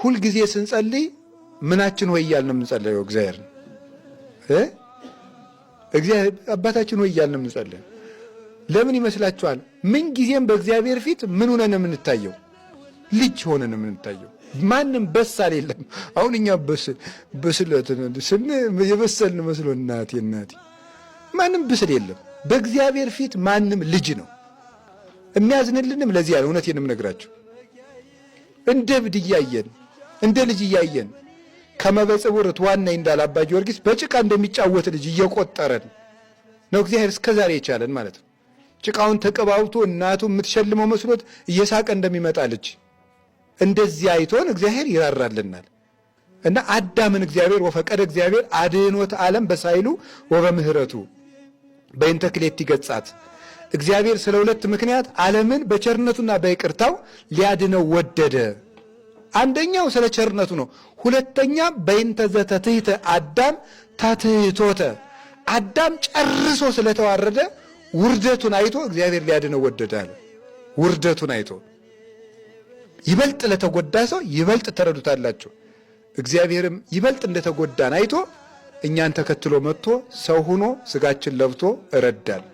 ሁል ጊዜ ስንጸልይ ምናችን ሆይ እያልን የምንጸልየው እግዚአብሔር አባታችን ሆይ እያልን የምንጸልየው ለምን ይመስላችኋል? ምን ጊዜም በእግዚአብሔር ፊት ምን ሆነን የምንታየው? ልጅ ሆነን የምንታየው። ማንም በሳል የለም። አሁን እኛ በስለት የበሰልን መስሎ እናቴ ማንም ብስል የለም። በእግዚአብሔር ፊት ማንም ልጅ ነው። የሚያዝንልንም ለዚህ ያለ እውነቴንም ነግራችሁ እንደ ብድ እያየን እንደ ልጅ እያየን ከመበጽቡርት ዋና እንዳለ አባ ጊዮርጊስ በጭቃ እንደሚጫወት ልጅ እየቆጠረን ነው እግዚአብሔር እስከዛሬ የቻለን ማለት ነው። ጭቃውን ተቀባውቶ እናቱ የምትሸልመው መስሎት እየሳቀ እንደሚመጣ ልጅ እንደዚህ አይቶን እግዚአብሔር ይራራልናል። እና አዳምን እግዚአብሔር ወፈቀደ እግዚአብሔር አድኅኖተ ዓለም በሳይሉ ወበምህረቱ በእንተ ክልኤቲ ገጻት እግዚአብሔር ስለ ሁለት ምክንያት ዓለምን በቸርነቱና በይቅርታው ሊያድነው ወደደ። አንደኛው ስለ ቸርነቱ ነው። ሁለተኛ በእንተ ዘተትሕተ አዳም ታትሕቶተ አዳም ጨርሶ ስለተዋረደ ውርደቱን አይቶ እግዚአብሔር ሊያድነው ወደደ አለ። ውርደቱን አይቶ ይበልጥ ለተጎዳ ሰው ይበልጥ ተረዱታላችሁ። እግዚአብሔርም ይበልጥ እንደተጎዳን አይቶ እኛን ተከትሎ መጥቶ ሰው ሆኖ ስጋችን ለብቶ እረዳል።